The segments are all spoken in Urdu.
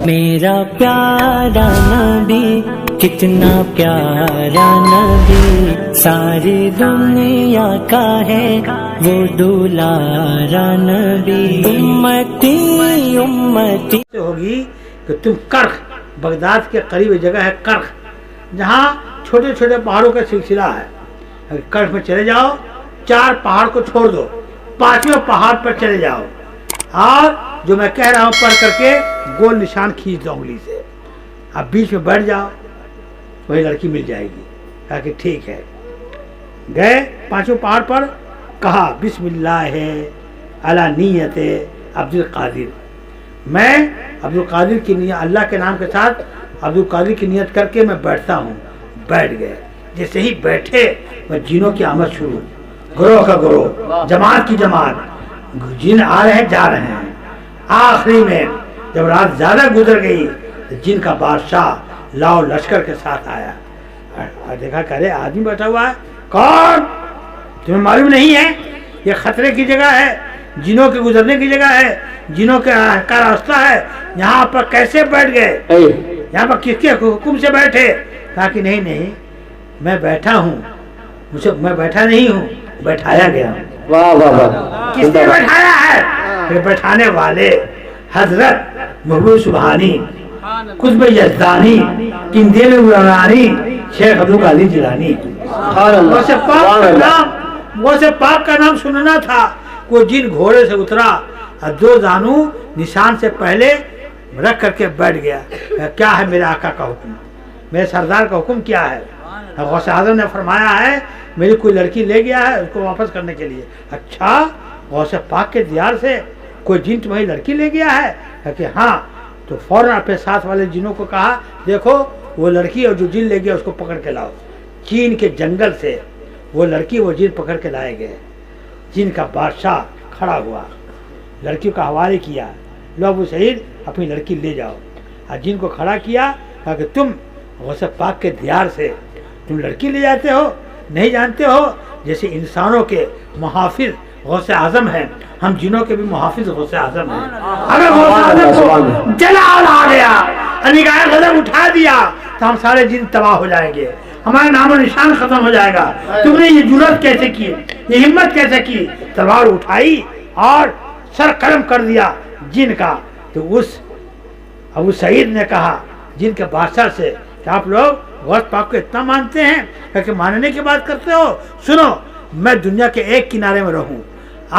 میرا پیارا نبی کتنا پیارا نبی، ساری دنیا کا ہے وہ دلارا نبی، امتی امتی ہوگی کہ تم کرخ، بغداد کے قریب جگہ ہے کرخ، جہاں چھوٹے چھوٹے پہاڑوں کا سلسلہ ہے. اگر کرخ میں چلے جاؤ، 4 پہاڑ کو چھوڑ دو، 5ویں پہاڑ پر چلے جاؤ، اور جو میں کہہ رہا ہوں پڑھ کر کے گول نشان کھینچ دو انگلی سے، اب بیچ میں بیٹھ جاؤ، وہی لڑکی مل جائے گی. کہا کہ ٹھیک ہے. گئے 5ویں پہاڑ پر، کہا بسم اللہ علی نیت عبد القادر، میں عبد القادر کی نیت، اللہ کے نام کے ساتھ عبد القادر کی نیت کر کے میں بیٹھتا ہوں. بیٹھ گئے. جیسے ہی بیٹھے وہ جنوں کی آمد شروع، گروہ کا گروہ، جماعت کی جماعت، جن آ رہے ہیں جا رہے ہیں. آخری میں جب رات زیادہ گزر گئی تو جن کا بادشاہ لاؤ لشکر کے ساتھ آیا، اور دیکھا کہ ارے آدمی بیٹھا ہوا ہے. کون؟ تمہیں معلوم نہیں ہے یہ خطرے کی جگہ ہے، جنوں کے گزرنے کی جگہ ہے، جنوں کا راستہ ہے، یہاں پر کیسے بیٹھ گئے، یہاں پر کس کے حکم سے بیٹھے؟ کہا کہ نہیں نہیں، میں بیٹھا ہوں، میں بیٹھا نہیں ہوں، بیٹھایا گیا ہوں. واہ واہ واہ، کس نے بیٹھایا ہے؟ پھر بیٹھانے والے حضرت محبوب سبحانی، قطب یزدانی، قندیل عرانی، شیخ عبد القادر جیلانی. غوث پاک کا نام سننا تھا. وہ جن گھوڑے سے اترا اور 2 زانو نشان سے پہلے رکھ کر کے بیٹھ گیا. کیا ہے میرے آقا کا حکم، میرے سردار کا حکم کیا ہے؟ غوث اعظم نے فرمایا ہے میری کوئی لڑکی لے گیا ہے، اس کو واپس کرنے کے لیے. اچھا، غوث پاک کے دیار سے کوئی جن تمہاری لڑکی لے گیا ہے؟ کہ ہاں. تو فوراً اپنے ساتھ والے جنوں کو کہا دیکھو وہ لڑکی اور جو جن لے گیا اس کو پکڑ کے لاؤ. چین کے جنگل سے وہ لڑکی وہ جن پکڑ کے لائے گئے. جن کا بادشاہ کھڑا ہوا، لڑکی کا حوالے کیا، لو ابو سعید اپنی لڑکی لے جاؤ. اور جن کو کھڑا کیا، کہا کہ تم غوث پاک کے دیار سے تم لڑکی لے جاتے ہو؟ نہیں جانتے ہو جیسے انسانوں کے محافظ غوث اعظم ہیں، ہم جنوں کے بھی محافظ غوث اعظم ہیں. اگر غوث اعظم کو جلال آ گیا، نگاہ غضب اٹھا دیا تو ہم سارے جن تباہ ہو جائیں گے، ہمارا نام و نشان ختم ہو جائے گا. تم نے یہ جرأت کیسے کی، یہ ہمت کیسے کی؟ تلوار اٹھائی اور سر قلم کر دیا جن کا. تو اس ابو سعید نے کہا جن کے بادشاہ سے کہ آپ لوگ غوث پاک کو اتنا مانتے ہیں کہ ماننے کی بات کرتے ہو؟ سنو، میں دنیا کے ایک کنارے میں رہوں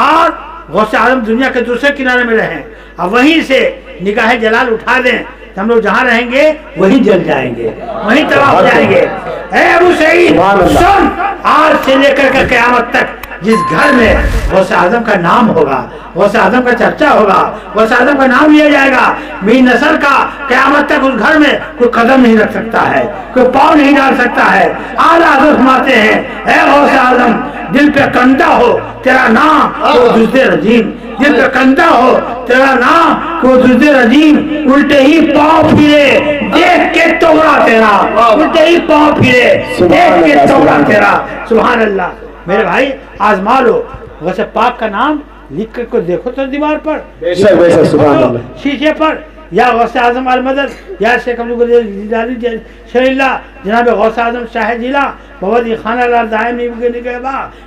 اور غوث اعظم دنیا کے دوسرے کنارے میں رہیں، اور وہیں سے نگاہ جلال اٹھا دیں تو ہم لوگ جہاں رہیں گے وہیں جل جائیں گے، وہیں تباہ ہو جائیں گے. اے ابو سعید سن، آج سے لے کر کے قیامت تک جس گھر میں غوث اعظم کا نام ہوگا، غوث اعظم کا چرچا ہوگا، غوث اعظم کا نام لیا جائے گا، میری نسل کا قیامت تک اس گھر میں کوئی قدم نہیں رکھ سکتا ہے، کوئی پاؤں نہیں ڈال سکتا ہے. اعلیٰ حضرت فرماتے ہیں اے غوث اعظم دل پہ کندہ ہو تیرا نام کو دزد رجیم، دل پہ کندہ ہو تیرا نام کو دزد رجیم، الٹے ہی پاؤں پھرے دیکھ کے توڑا تیرا، الٹے ہی پاؤں پھرے دیکھ کے توڑا تیرا. سبحان اللہ. میرے بھائی آزما لو، غوث پاک کا نام لکھ کر کو دیکھو تو دیوار پر، شیشے پر، یا غوث اعظم المدد، یا شیخ عبد القادر جیلانی شرح اللہ، جناب غوث اعظم شاہ جیلا بہت ہی خانہ لال دائم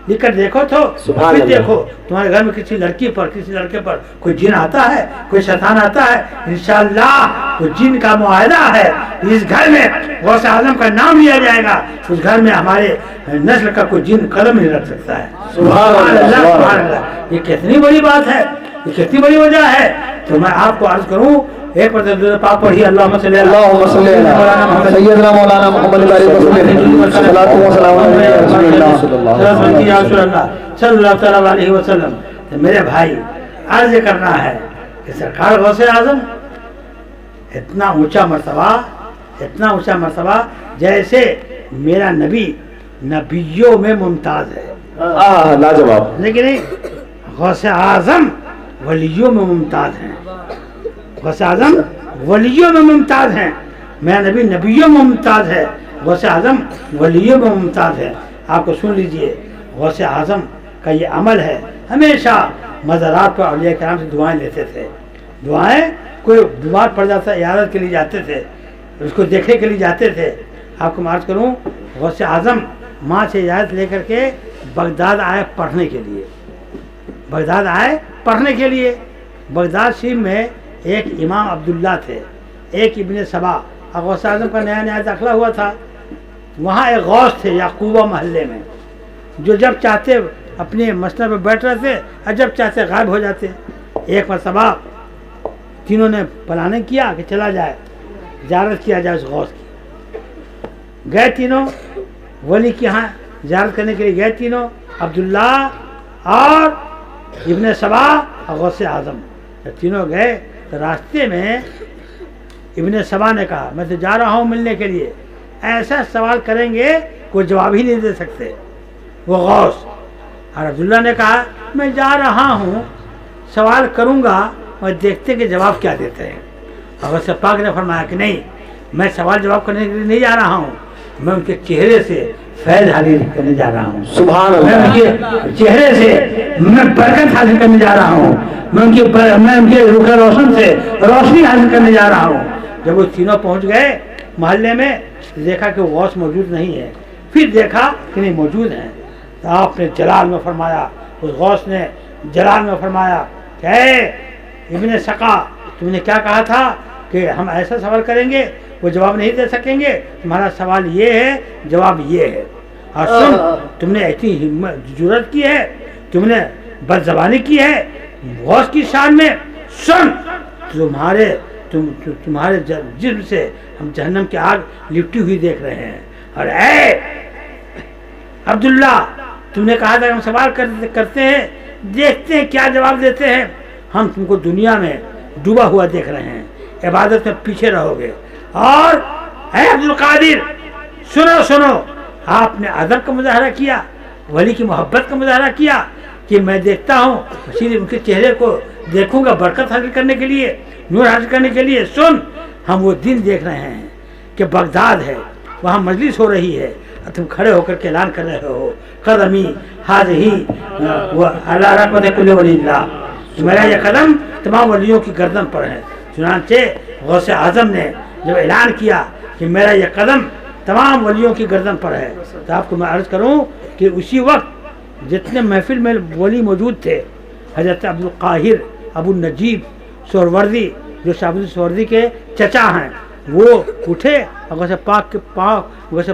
لکھ کر دیکھو تو پھر دیکھو تمہارے گھر میں کسی لڑکی پر، کسی لڑکے پر کوئی جن آتا ہے، کوئی شیطان آتا ہے، انشاءاللہ وہ جن کا معاہدہ ہے اس گھر میں غوث اعظم کا نام لیا جائے گا، اس گھر میں ہمارے نسل کا کوئی جن قدم نہیں رکھ سکتا ہے. سبحان اللہ سبحان اللہ. یہ کتنی بڑی بات ہے، یہ کتنی بڑی وجہ ہے. تو میں آپ کو عرض کروں ایک پر درود پاک پڑھی، اللہم صلی علی سیدنا مولانا محمد صلوات و سلام علیہ رسول اللہ صلی اللہ تعالی علیہ وسلم. میرے بھائی عرض کرنا ہے کہ سرکار غوث اعظم اتنا اونچا مرتبہ، اتنا اونچا مرتبہ جیسے میرا نبی نبیوں میں ممتاز ہے، لاجواب، لیکن غوث اعظم ولیوں میں ممتاز ہیں. غوث اعظم ولیوں میں ممتاز ہیں، میرا نبی نبیوں میں ممتاز ہے، غوث اعظم ولیوں میں ممتاز ہے. آپ کو سن لیجئے، غوث اعظم کا یہ عمل ہے، ہمیشہ مزارات پر اولیاء کرام سے دعائیں لیتے تھے. دعائیں کوئی بیمار پڑ جاتا عیادت کے لیے جاتے تھے، اس کو دیکھنے کے لیے جاتے تھے. آپ کو عرض کروں غوث اعظم ماں سے اجازت لے کر کے بغداد آئے پڑھنے کے لیے. بغداد آئے پڑھنے کے لیے. بغداد شریف میں ایک امام عبداللہ تھے، ایک ابن سبا. غوث اعظم کا نیا نیا داخلہ ہوا تھا. وہاں ایک غوث تھے یعقوبہ محلے میں، جو جب چاہتے اپنے مسند پہ بیٹھ رہے تھے اور جب چاہتے غائب ہو جاتے. ایک مرتبہ تینوں نے پلاننگ کیا کہ چلا جائے زیارت کیا جائے اس غوث کی. گئے تینوں ولی کے یہاں زیارت کرنے کے لیے گئے تینوں، عبداللہ اور ابن سبا اور غوث اعظم. جب تینوں گئے تو راستے میں ابن سبا نے کہا میں تو جا رہا ہوں ملنے کے لیے. ایسا سوال کریں گے کوئی جواب ہی نہیں دے سکتے وہ غوث. اور عبداللہ نے کہا میں جا رہا ہوں سوال کروں گا اور دیکھتے کہ جواب کیا دیتے ہیں. اور غوث پاک نے فرمایا کہ نہیں، میں سوال جواب کرنے کے لیے نہیں جا رہا ہوں، میں ان کے چہرے سے فیض حاصل کرنے جا رہا ہوں. سبحان میں اللہ. ان کے چہرے سے میں برکت حاصل کرنے جا رہا ہوں. میں ان کے رخ روشن سے روشنی حاصل کرنے جا رہا ہوں. جب وہ تینوں پہنچ گئے محلے میں، دیکھا کہ وہ غوث موجود نہیں ہے. پھر دیکھا کہ نہیں موجود ہیں. تو آپ نے جلال میں فرمایا، اس غوث نے جلال میں فرمایا کہ اے ابن سقا، تم نے کیا کہا تھا کہ ہم ایسا سوال کریں گے وہ جواب نہیں دے سکیں گے. تمہارا سوال یہ ہے، جواب یہ ہے. اور سن، تم نے ایسی ہمت جرأت کی ہے، تم نے بد زبانی کی ہے غوث کی شان میں. سن، تمہارے جسم سے ہم جہنم کی آگ لپٹی ہوئی دیکھ رہے ہیں. اور اے عبداللہ، تم نے کہا تھا کہ ہم سوال کرتے ہیں، دیکھتے ہیں کیا جواب دیتے ہیں. ہم تم کو دنیا میں ڈوبا ہوا دیکھ رہے ہیں، عبادت میں پیچھے رہو گے. اور اے عبدالقادر، سنو، آپ نے ادب کا مظاہرہ کیا، ولی کی محبت کا مظاہرہ کیا کہ میں دیکھتا ہوں، صرف ان کے چہرے کو دیکھوں گا برکت حاصل کرنے کے لیے، نور حاصل کرنے کے لیے. سن، ہم وہ دن دیکھ رہے ہیں کہ بغداد ہے، وہاں مجلس ہو رہی ہے، تم کھڑے ہو کر کے اعلان کر رہے ہو قدمی حاضی اللہ رحمت کل ولی اللہ، میرا یہ قدم تمام ولیوں کی گردن پر ہے. چنانچہ غوث اعظم نے جب اعلان کیا کہ میرا یہ قدم تمام ولیوں کی گردن پر ہے، تو آپ کو میں عرض کروں کہ اسی وقت جتنے محفل میں ولی موجود تھے، حضرت عبدالقاہر ابو النجیب سہروردی، جو شاہ عبدالعزیز سہروردی کے چچا ہیں، وہ اٹھے اور غوث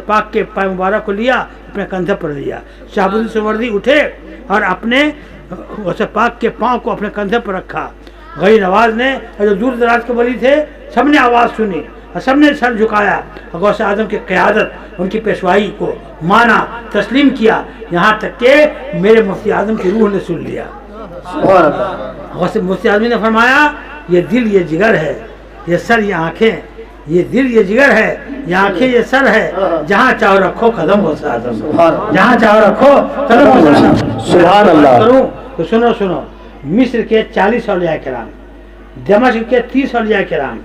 پاک کے پائے مبارک کو لیا، اپنے کندھے پر لیا. شاہ عبدالعزیز سہروردی اٹھے اور اپنے غوث پاک کے پاؤں کو اپنے کندھے پر رکھا. غریب نواز نے اور جو دور دراز کے ولی تھے سب نے آواز سنی اور سب نے سر جھکایا. غوث اعظم کی قیادت، ان کی پیشوائی کو مانا، تسلیم کیا، یہاں تک کہ میرے مفتی اعظم کی روح نے سن لیا. مفتی اعظم نے فرمایا یہ دل یہ جگر ہے، یہ سر یہ آنکھیں، یہ دل یہ جگر ہے، یہ آنکھیں یہ سر ہے، جہاں چاہو رکھو قدم غوث اعظم، جہاں چاہو رکھو قدم غوث اعظم. سبحان اللہ. کروں تو سنو، مصر کے 40 اولیاء کرام، دمشق کے 30 اولیاء کرام،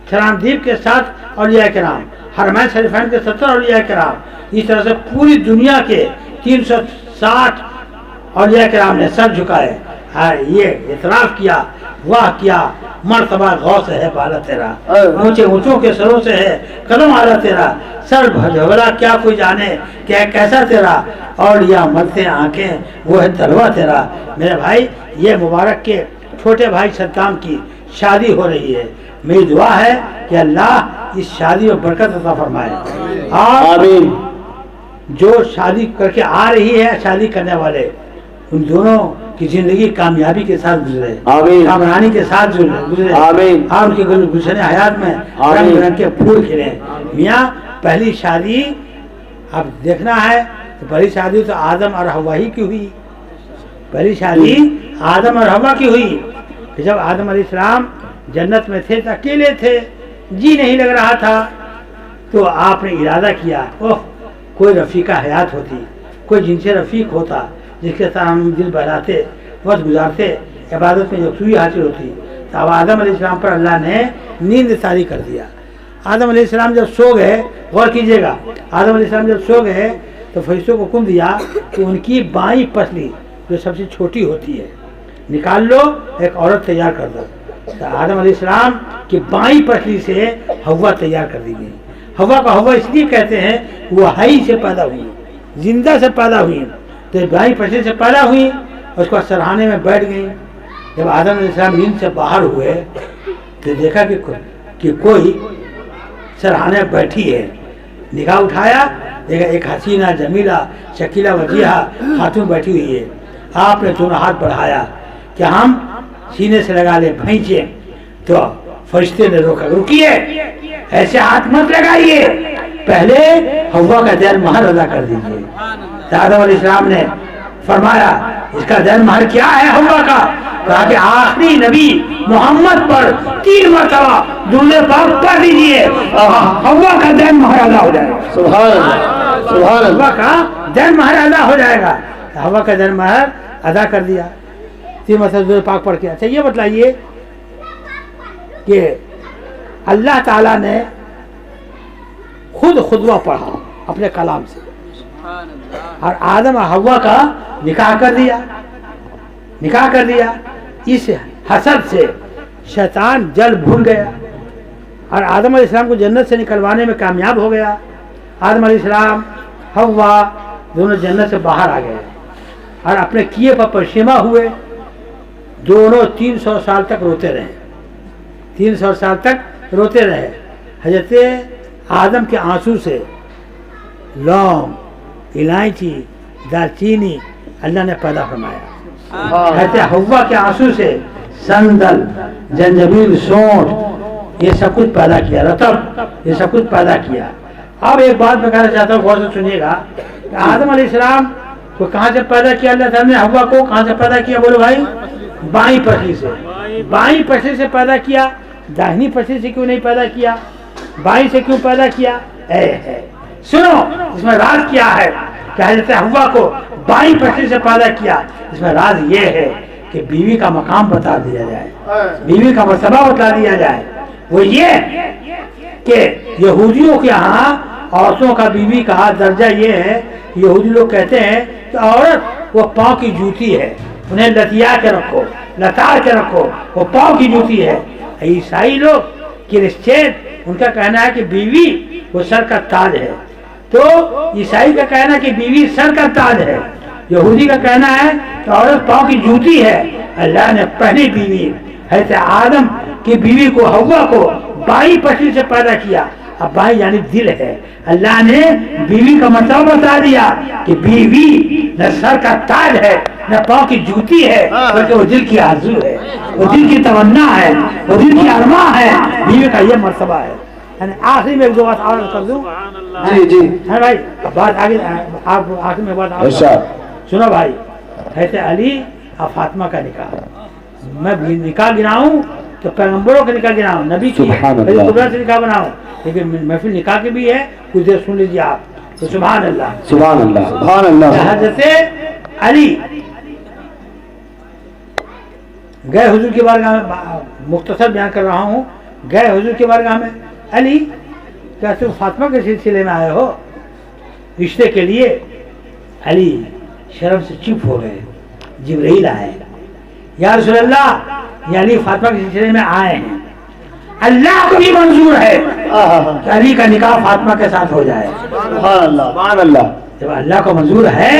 چراندیپ کے 7 اولیاء کرام، حرمین شریفین کے 70 اولیاء کرام، اس طرح سے پوری دنیا کے 360 اولیاء کرام نے سر جھکائے اور یہ اعتراف کیا، واہ کیا مرتبہ غوث ہے بالا تیرا، اونچے اونچوں کے سروں سے ہے قدم آلا تیرا، سر بھلا کیا کوئی جانے کیا کیسا تیرا، اور یا مرتے آنکھیں وہ ہے تلوا تیرا. میرے بھائی، یہ مبارک کے چھوٹے بھائی صدام کی شادی ہو رہی ہے. میری دعا ہے کہ اللہ اس شادی میں برکت عطا فرمائے، اور جو شادی کر کے آ رہی ہے شادی کرنے والے، ان دونوں کی زندگی کامیابی کے ساتھ گزرے، کامرانی کے ساتھ گزرے، اور ان کے گلشن حیات میں رنگ برنگ کے پھول کھلے. میاں، پہلی شادی اب دیکھنا ہے تو پہلی شادی تو آدم اور حوا ہی کی ہوئی. پہلی شادی آدم اور حوا کی ہوئی کہ جب آدم علیہ السلام جنت میں تھے تو اکیلے تھے، جی نہیں لگ رہا تھا، تو آپ نے ارادہ کیا کوئی رفیقہ حیات ہوتی، کوئی جن سے رفیق ہوتا، جس کے ساتھ ہم دل بہلاتے، وقت گزارتے، عبادت میں یکسوئی حاصل ہوتی. تو اب آدم علیہ السلام پر اللہ نے نیند طاری کر دیا. آدم علیہ السلام جب سو گئے، غور کیجئے گا، آدم علیہ السلام جب سو گئے تو فرشتوں کو حکم دیا کہ ان کی بائیں پسلی جو سب سے چھوٹی ہوتی ہے نکال لو، ایک عورت تیار کر دو. تو آدم علیہ السلام کی بائیں پسلی سے ہوا تیار کر دی گئی. ہوا کا ہوا اس لیے کہتے ہیں وہ حی سے پیدا ہوئی, زندہ سے پیدا ہوئی, تو بائیں پسلی سے پیدا ہوئی, اس کو سرحانے میں بیٹھ گئی. جب آدم علیہ السلام ان سے باہر ہوئے تو دیکھا کہ کوئی سرحانے میں بیٹھی ہے. نگاہ اٹھایا, دیکھا ایک حسینہ جمیلہ شکیلہ وجیہہ خاتون بیٹھی ہوئی ہے. آپ نے دونوں ہاتھ بڑھایا کہ ہم سینے سے لگا لیں بھینچے, تو فرشتے نے روکا, رکیے ایسے ہاتھ مت لگائیے, پہلے ہوا کا دین مہر ادا کر دیجیے. آدم علیہ السلام نے فرمایا اس کا دین مہر کیا ہے ہوا کا؟ کہا کہ آخری نبی محمد پر 3 مرتبہ درود پاک پڑھ دیجیے, ہوا کا دین مہر ادا ہو جائے گا. سبحان اللہ, سبحان اللہ. ہوا کا دین مہر ادا ہو جائے گا. ہوا کا دین مہر ادا کر دیا, 3 مرتبہ درود پاک پڑھ کے. اچھا یہ بتلائیے کہ اللہ تعالیٰ نے خود خطبہ پڑھا اپنے کلام سے, اور آدم اور حوا کا نکاح کر دیا, نکاح کر دیا. اس حسد سے شیطان جل بھول گیا اور آدم علیہ السلام کو جنت سے نکلوانے میں کامیاب ہو گیا. آدم علیہ السلام حوا دونوں جنت سے باہر آ گئے اور اپنے کیے پر پشیماں ہوئے. دونوں 300 سال تک روتے رہے, 300 سال تک روتے رہے. حضرت آدم کے آنسو سے لونگ, الائچی, دارچینی اللہ نے پیدا فرمایا. حضرت حوا کے آنسو سے سندل, زنجبیل, سونٹ, یہ سب کچھ پیدا کیا, رطب, یہ سب کچھ پیدا کیا. اب ایک بات میں کہنا چاہتا ہوں, غور سے سنیے گا کہ آدم علیہ السلام کو کہاں سے پیدا کیا اللہ تعالیٰ نے؟ حوا کو کہاں سے پیدا کیا بولو بھائی؟ بائیں پسلی سے. بائیں پسلی سے پیدا کیا, داہنی پسلی سے کیوں نہیں پیدا کیا؟ بائیں سے کیوں پیدا کیا؟ سنو اس میں راز کیا ہے کہ حضرت حوا کو بائیں پسلی سے پیدا کیا. اس میں راز یہ ہے کہ بیوی کا مقام بتا دیا جائے, بیوی کا مرتبہ بتا دیا جائے. وہ یہ کہ یہودیوں کے ہاں عورتوں کا بیوی کا درجہ یہ ہے, یہودی لوگ کہتے ہیں کہ عورت وہ پاؤں کی جوتی ہے, انہیں لتیا کے رکھو, لتاڑ کے رکھو, وہ پاؤں کی جوتی ہے. عیسائی لوگ کرسچین ان کا کہنا ہے کہ بیوی وہ سر کا تاج ہے. تو عیسائی کا کہنا کہ بیوی سر کا تاج ہے, یہودی کا کہنا ہے کہ عورت پاؤں کی جوتی ہے. اللہ نے پہلی بیوی حضرت آدم کی بیوی کو حوا کو بائیں پسلی سے پیدا کیا. اب بائیں یعنی دل ہے. اللہ نے بیوی کا مطلب بتا دیا کہ بیوی نہ سر کا تاج ہے نہ پاؤں کی جوتی ہے, بلکہ وہ دل کی آرزو ہے, وہ دل کی تمنا ہے, وہ دل کی ارمان ہے. بیوی کا یہ مرتبہ ہے. آخری میں ایک دو بات اور کر دوں. جی جی ہے بھائی, بات آگے آپ آخر میں بات سنو بھائی. حضرت علی اور فاطمہ کا نکاح, میں نکاح گناؤں تو پیغمبروں کا نکاح گناؤں, نبی کی قدرت سے نکاح بناؤں, لیکن محفل نکاح کی بھی ہے, کچھ دیر سن لیجیے آپ. تو سبحان اللہ, سبحان اللہ, سبحان اللہ. حضرت علی گئے حضور کی بارگاہ میں, مختصر بیان کر رہا ہوں, گئے حضور کی بارگاہ میں. علی کیا تم فاطمہ کے سلسلے میں آئے ہو رشتے کے لیے؟ علی شرم سے چپ ہو گئے. جبرائیل آئے, یا رسول اللہ یہ علی فاطمہ کے سلسلے میں آئے ہیں, اللہ کو بھی منظور ہے کہ علی کا نکاح فاطمہ کے ساتھ ہو جائے. سبحان اللہ, سبحان اللہ. جب اللہ کو منظور ہے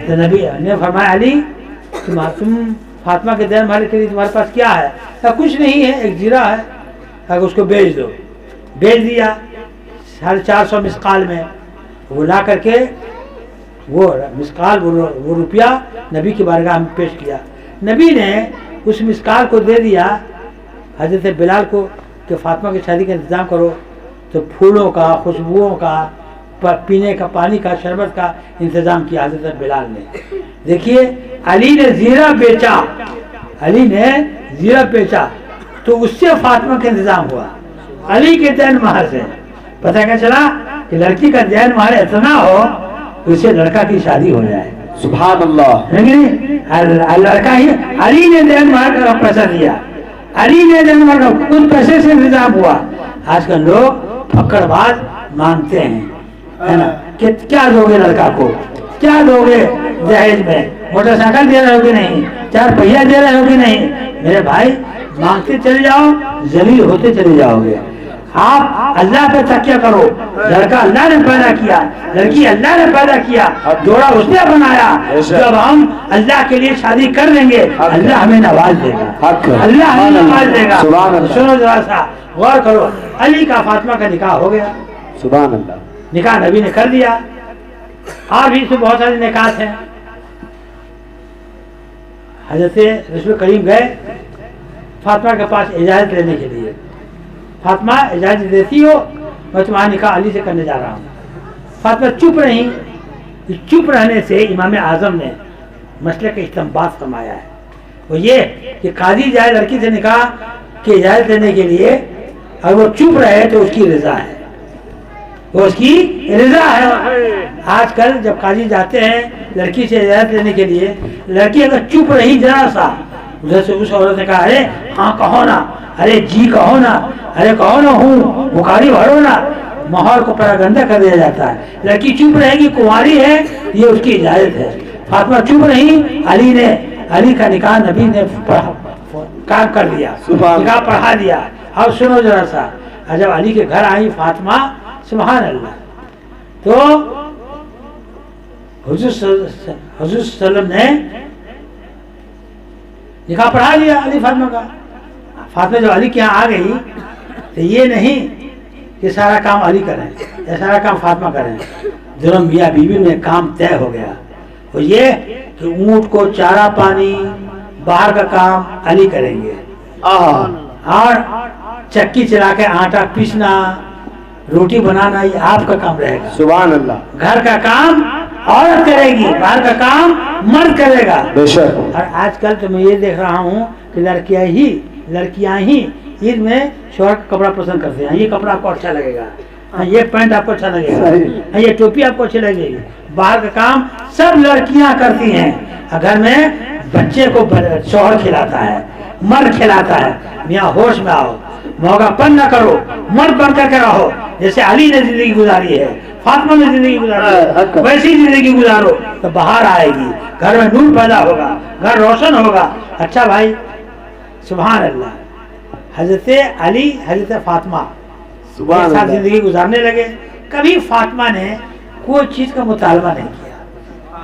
تو نبی نے فرمایا علی تم فاطمہ کے دین مہر کے لیے تمہارے پاس کیا ہے؟ کچھ نہیں ہے, ایک زیرہ ہے, اگر اس کو بیچ دو. بیچ دیا 450 مسقال میں. وہ لا کر کے وہ مسقال وہ روپیہ نبی کی بارگاہ میں پیش کیا. نبی نے اس مسقال کو دے دیا حضرت بلال کو کہ فاطمہ کی شادی کا انتظام کرو. تو پھولوں کا, خوشبوؤں کا, پینے کا پانی کا, شربت کا انتظام کیا حضرت بلال نے. دیکھیے علی نے زیرہ بیچا, علی نے زیرہ بیچا تو اس سے فاطمہ کا انتظام ہوا. علی کے دین مہر سے پتہ کیا چلا کہ لڑکی کا دین مہر اتنا ہو اس سے لڑکا کی شادی ہو جائے. سبحان اللہ. لڑکا ہی علی نے دین مہر کا پیسہ دیا, علی نے دین مہر کا کچھ پیسے سے انتظام ہوا. آج کل لوگ پکڑ باز مانگتے ہیں, ہے نا, کہ کیا دو گے لڑکا کو, کیا دو گے جہیز میں, موٹر سائیکل دے رہے ہو کہ نہیں, 4 پہیا دے رہے ہو کہ نہیں. میرے بھائی مانگتے چلے جاؤ ذلیل ہوتے چلے جاؤ گے. آپ اللہ پہ تکیہ کرو. لڑکا اللہ نے پیدا کیا, لڑکی اللہ نے پیدا کیا, جوڑا اس نے بنایا. جب ہم اللہ کے لیے شادی کر لیں گے اللہ ہمیں نواز دے گا, اللہ ہمیں نواز دے گا. سنو ذرا سا غور کرو, علی کا فاطمہ کا نکاح ہو گیا. سبحان اللہ. نکاح نبی نے کر دیا. اور بھی اس میں بہت سارے نکاح ہیں. حضرت رسول کریم گئے فاطمہ کے پاس اجازت لینے کے لیے. فاطمہ اجازت دیتی ہو, میں تمہارا نکاح علی سے کرنے جا رہا ہوں. فاطمہ چپ رہی. چپ رہنے سے امام اعظم نے مسئلے کا استنباط فرمایا ہے. وہ یہ کہ قاضی جائے لڑکی سے نکاح کی اجازت دینے کے لیے, اور وہ چپ رہے تو اس کی رضا ہے, وہ اس کی رضا ہے. آج کل جب قاضی جاتے ہیں لڑکی سے اجازت لینے کے لیے, لڑکی اگر چپ رہی ذرا سا, ادھر سے اس عورت نے کہا ارے ہاں کہو نا, ارے جی کہو نا, ارے کہو نا ہوں, بخاری بھرو نا, ماحول کو پراگندہ کر دیا جاتا ہے. لڑکی چپ رہے گی, کنواری ہے, یہ اس کی اجازت ہے. فاطمہ چپ رہی, علی کا نکاح نبی نے کام کر دیا, نکاح پڑھا دیا. اب سنو ذرا سا, جب علی کے گھر آئی فاطمہ, سبحان اللہ, تو حضور صلی اللہ علیہ وسلم نے نکاح پڑھا دیا علی فاطمہ کا. فاطمہ جب علی کے یہاں آ گئی تو یہ نہیں کہ سارا کام علی کریں یا سارا کام فاطمہ کریں. دونوں میاں بیوی میں کام طے ہو گیا. وہ یہ کہ اونٹ کو چارہ پانی, باہر کا کام علی کریں گے, اور چکی چلا کے آٹا پیسنا, روٹی بنانا, یہ آپ کا کام رہے گا. سبحان اللہ. گھر کا کام عورت کرے گی, باہر کا کام مرد کرے گا. بے شک. اور آج کل تو میں یہ دیکھ رہا ہوں کہ لڑکیاں ہی عید میں شوہر کا کپڑا پسند کرتے ہیں. یہ کپڑا آپ کو اچھا لگے گا, یہ پینٹ آپ کو اچھا لگے گا, یہ ٹوپی آپ کو اچھی لگے گی. باہر کا کام سب لڑکیاں کرتی ہیں. گھر میں بچے کو شوہر کھلاتا ہے, مرد کھلاتا ہے. میاں ہوش میں آؤ, موقع پن نہ کرو, مرد بن کر کے رہو. جیسے علی نے زندگی گزاری ہے, فاطمہ نے زندگی گزاری ہے, ویسی زندگی گزارو تو باہر آئے گی, گھر میں نور پیدا ہوگا, گھر روشن ہوگا. اچھا بھائی, سبحان اللہ. حضرت علی حضرت فاطمہ ایک ساتھ زندگی گزارنے لگے. کبھی فاطمہ نے کوئی چیز کا مطالبہ نہیں کیا,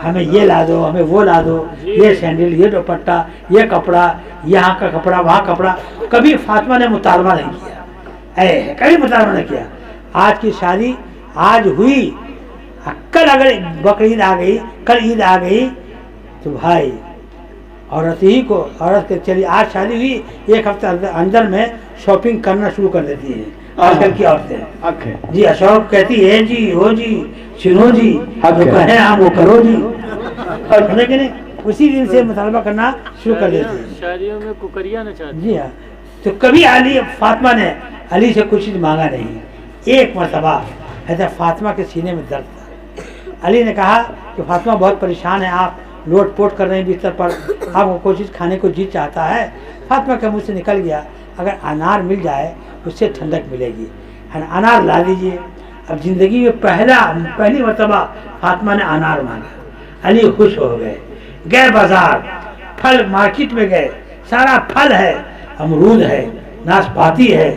ہمیں یہ لا دو, ہمیں وہ لا دو, یہ سینڈل, یہ دوپٹہ, یہ کپڑا, یہاں کا کپڑا, وہاں کپڑا. کبھی فاطمہ نے مطالبہ نہیں کیا, کبھی مطالبہ نہیں کیا. آج کی شادی آج ہوئی, کل اگر بقرعید آ گئی, کل عید آ گئی, تو بھائی عورت کے چلی آج شادی ہوئی, ایک ہفتے اندر میں شاپنگ کرنا شروع کر دیتی ہیں آج کل کی عورتیں. جی اشوک کہتی ہے جی ہو جی سنو جی, جو کہیں ہم وہ کرو جی, لیکن اسی دن سے مطالبہ کرنا شروع کر دیتی ہیں. شادیوں میں کوکریاں نچاتی. جی ہاں. تو کبھی فاطمہ نے علی سے کچھ چیز مانگا نہیں. ایک مرتبہ حضرت فاطمہ کے سینے میں درد تھا. علی نے کہا کہ فاطمہ بہت پریشان ہے, آپ لوٹ پوٹ کر رہے ہیں بستر پر, آپ کو کوئی چیز کھانے کو جی چاہتا ہے. فاطمہ کے منہ سے نکل گیا, اگر انار مل جائے اس سے ٹھنڈک ملے گی, انار لا دیجیے. اب زندگی میں پہلی مرتبہ فاطمہ نے انار مانگا. علی خوش ہو گئے, گئے بازار, پھل مارکیٹ میں گئے, سارا پھل ہے, امرود ہے, ناشپاتی ہے,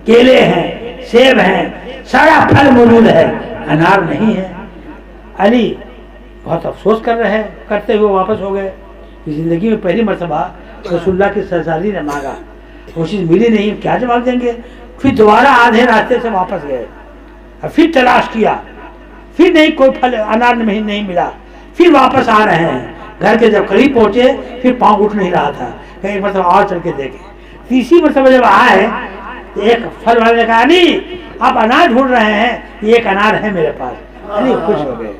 کیلے ہیں, سیب ہیں, سارا پھل موجود ہے, انار نہیں ہے. علی بہت افسوس کرتے ہوئے واپس ہو گئے. زندگی میں پہلی مرتبہ رسول اللہ کی شہزادی نے مانگا, وہ چیز ملی نہیں, کیا جواب دیں گے. پھر دوبارہ آدھے راستے سے واپس گئے, پھر تلاش کیا, پھر نہیں کوئی پھل انار نہیں ملا, پھر واپس آ رہے ہیں. گھر کے جب قریب پہنچے پھر پاؤں اٹھ نہیں رہا تھا, کہ ایک مرتبہ اور چل کے دیکھیں. تیسری مرتبہ جب آئے تو ایک پھل والے نے کہا نہیں آپ انار ڈھونڈ رہے ہیں, یہ ایک انار ہے میرے پاس. علی خوش ہو گئے,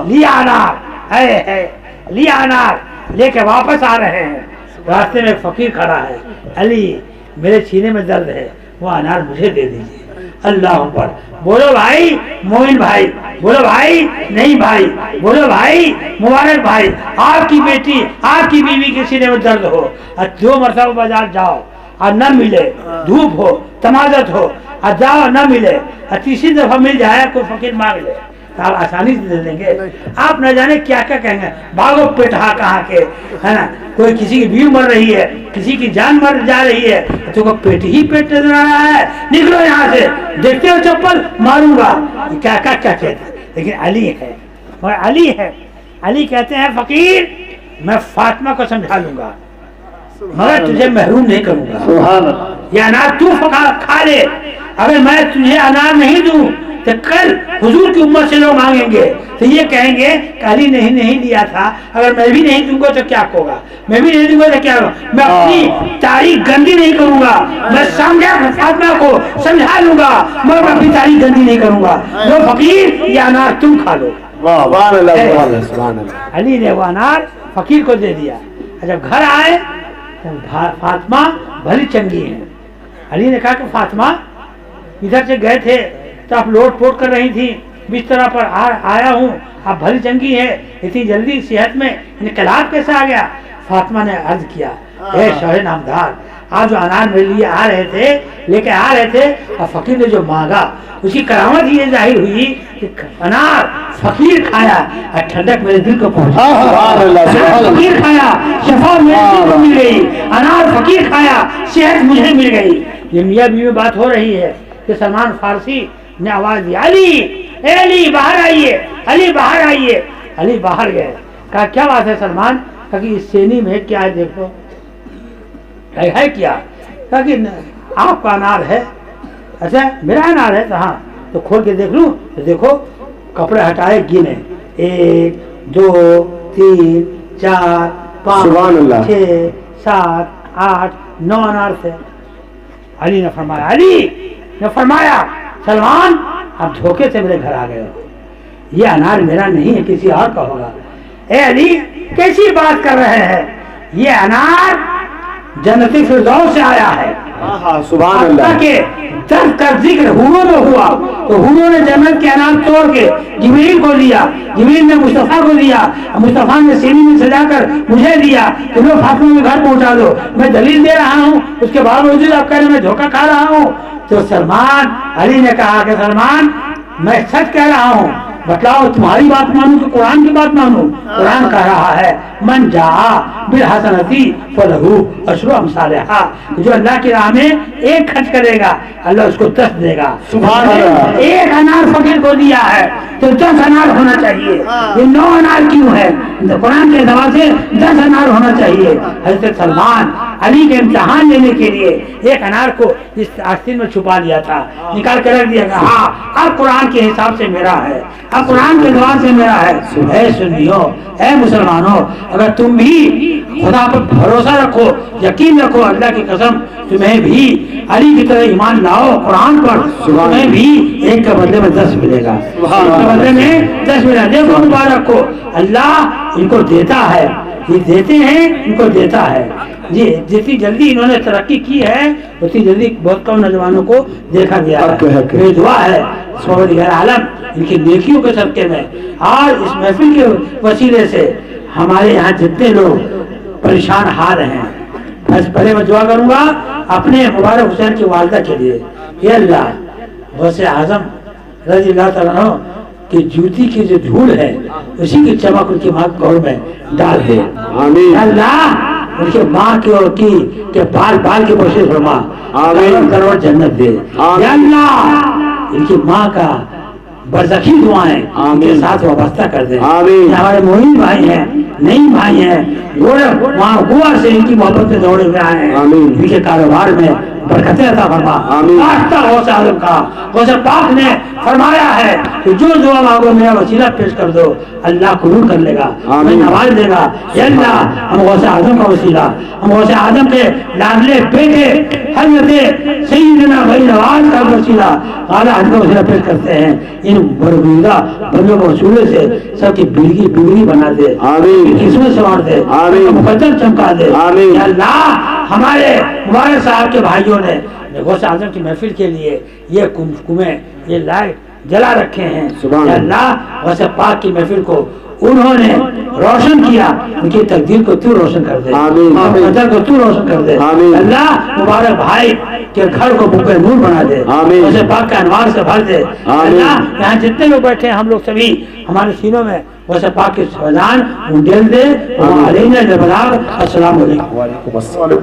لیا انار ہے, لیا انار, لے کے واپس آ رہے ہیں. راستے میں ایک فقیر کھڑا ہے, علی میرے سینے میں درد ہے, وہ انار مجھے دے دیجیے. اللہ اکبر. بولو بھائی مومن بھائی, بولو بھائی نہیں بھائی, بولو بھائی مبارک بھائی. آپ کی بیٹی آپ کی بیوی کے سینے میں درد ہو, اور 2 مرتبہ بازار جاؤ اور نہ ملے, دھوپ ہو تمازت ہو اور جاؤ نہ ملے, اور تیسری دفعہ مل جائے کوئی فقیر مانگ لے, تو آپ آسانی سے دے دیں گے؟ آپ نہ جانے کیا کیا کہیں گے، بھاگو پیٹھا کہاں کے، ہے نا، کوئی کسی کی بیوی مر رہی ہے، کسی کی جان مر جا رہی ہے، تو کو پیٹ ہی پیٹ نظر آ رہا ہے، نکلو یہاں سے، دیکھتے ہو چپل ماروں گا، کیا کیا کیا کہتے ہیں۔ لیکن علی ہے، اور علی ہے، علی کہتے ہیں فقیر میں فاطمہ کو سمجھا لوں گا مگر تجھے محروم نہیں کروں گا، سبحان اللہ، یہ انار تو کھا لے، اگر میں تجھے انار نہیں دوں تو کل حضور کی امت سے لوگ مانگیں گے تو یہ کہیں گے کہ علی نہیں دیا تھا، اگر میں بھی نہیں دوں گا تو کیا ہوگا، میں بھی نہیں دوں گا تو کیا ہوگا، میں اپنی تاریخ گندی نہیں کروں گا، میں سمجھا فاطمہ کو سمجھا لوں گا مگر اپنی تاریخ گندی نہیں کروں گا، لو فقیر یہ انار تم کھا لو۔ سبحان اللہ، سبحان اللہ، سبحان اللہ۔ علی نے وہ انار فقیر کو دے دیا۔ جب گھر آئے تو فاطمہ بھلی چنگی ہیں، علی نے کہا کہ فاطمہ ادھر سے گئے تھے تو آپ لوٹ پوٹ کر رہی تھی، بستر پر آیا ہوں، آپ بھلی چنگی ہے، اتنی جلدی صحت میں انقلاب کیسے آ گیا؟ فاطمہ نے عرض کیا اے شوہر نامدار، آپ جو انار میرے لیے آ رہے تھے لے کے آ رہے تھے اور فقیر نے جو مانگا اس کی کرامت یہ ظاہر ہوئی کہ انار فقیر کھایا اور ٹھنڈک میرے دل کو پہنچا، سبحان اللہ، سبحان اللہ، فقیر کھایا شفا میرے دل کو مل گئی، انار فقیر کھایا صحت مجھے مل گئی۔ یہ میاں بیوی میں بات ہو رہی ہے کہ سلمان فارسی نے آواز دی علی، اے علی باہر آئیے، علی باہر آئیے۔ علی باہر گئے، کہا کیا بات ہے سلمان؟ کہا کہ اس سینی میں کیا ہے دیکھو، ہے کیا؟ کہا کہ آپ کا انار ہے۔ اچھا میرا انار ہے؟ ہاں، تو کھول کے دیکھ لوں؟ تو دیکھو کپڑے ہٹائے، گنے 1 2 3 4 سبحان 5 اللہ، 6 7 8 9 انار تھے۔ علی نے فرمایا سلمان آپ دھوکے سے میرے گھر آ گئے ہو، یہ انار میرا نہیں ہے، کسی اور کا ہوگا۔ اے علی کیسی بات کر رہے ہیں، یہ انار جنتی فردوس سے آیا ہے۔ سبحان اللہ، کہ دس کا ذکر حوروں میں ہوا تو حوروں نے جنت کے انار توڑ کے جبریل کو لیا، جبریل نے مصطفیٰ کو لیا، مصطفیٰ نے سینی میں سجا کر مجھے دیا کہ لو فاطمہ میں گھر پہنچا دو۔ میں دلیل دے رہا ہوں، اس کے باوجود آپ کہہ رہے ہیں میں دھوکہ کھا رہا ہوں۔ تو سلمان، علی نے کہا کہ سلمان میں سچ کہہ رہا ہوں، بتلاؤ تمہاری بات مانوں کہ قرآن کی بات مانوں؟ قرآن کہہ رہا ہے من جاء بالحسنتی فلہ عشر امثالھا، جو اللہ کی راہ میں ایک خرچ کرے گا اللہ اس کو 10 دے گا۔ سبحان اللہ، ایک انار فقیر کو دیا ہے تو 10 انار ہونا چاہیے، یہ 9 انار کیوں ہے؟ قرآن کے اعتبار سے 10 انار ہونا چاہیے۔ حضرت سلمان علی کے امتحان لینے کے لیے ایک انار کو اس آستین میں چھپا لیا تھا، نکال کے رکھ دیا کہ ہاں اب قرآن کے حساب سے میرا ہے، اب قرآن کے اعتبار سے میرا ہے۔ اے سنیو، اے مسلمانوں، اگر تم بھی خدا پر بھروسہ رکھو، یقین رکھو، اللہ کی قسم تمہیں بھی علی کی طرح ایمان لاؤ قرآن پر، تمہیں بھی ایک کے بدلے میں 10 ملے گا، ایک کے بدلے میں 10 ملے گا۔ دیکھو مبارک کو اللہ ان کو دیتا ہے، یہ دیتے ہیں ان کو دیتا ہے جی۔ جتنی جلدی انہوں نے ترقی کی ہے اتنی جلدی بہت کم نوجوانوں کو دیکھا گیا ہے۔ میری دعا ہے سورہ عالم ان کی نیکیوں کے صدقے میں اور اس محفل کے وسیلے سے ہمارے یہاں جتنے لوگ پریشان حال ہیں، بس پہلے میں دعا کروں گا اپنے مبارک حسین کی والدہ کے لیے، یہ اللہ غوث اعظم رضی اللہ تعالیٰ عنہ کہ جوتی کی جو دھول ہے اسی کی چمک ان کی ماں گور میں ڈال دے۔ آمین، اللہ ان کے ماں کے بال کی کوشش فرما، کروڑ جنت دے۔ یا اللہ ان کی ماں کا برزخی دعائیں ان کے ساتھ وابستہ کر دیں۔ آمین، ہمارے مومن بھائی ہیں، نئی بھائی ہیں، وہاں گوا سے ان کی محبت سے دوڑے ہوئے آئے ہیں، ان کے کاروبار میں برکتیں عطا فرما۔ آستہ غوث اعظم کا غوث پاک نے فرمایا ہے کہ جو دعا مانگو میرا وسیلہ پیش کر دو، اللہ قبول کر لے گا، ہمیں نواز دے گا۔ یا اللہ ہم غوث اعظم کا وسیلہ، ہم غوث اعظم کے لاڈلے بیٹے حضرت سیدنا بھائی نواز کا وسیلہ، اعلیٰ حضرت کا وسیلہ پیش کرتے ہیں۔ ان برگزیدہ بندوں کو وسیلے سے سب کی بگڑی بنا دے، قسمت سنوار دے، مقدر چمکا دے۔ یا اللہ ہمارے مبارک صاحب کے بھائیوں نے غوث اعظم کی محفل کے لیے یہ کنویں، یہ لائٹ جلا رکھے ہیں۔ یا اللہ غوث پاک کی محفل کو انہوں نے روشن کیا، ان کی تقدیر کو تو روشن کر دے، قدر کو تو روشن کر دے اللہ۔ مبارک بھائی کے گھر کو بوقع نور بنا دے، اسے پاک کے انوار سے بھر دے اللہ۔ یہاں جتنے لوگ بیٹھے ہیں ہم لوگ سبھی، ہمارے سینوں میں ویسے پاک کی فیضان ڈیل دے۔ علینا البلاغ۔ السلام علیکم۔ وعلیکم السلام۔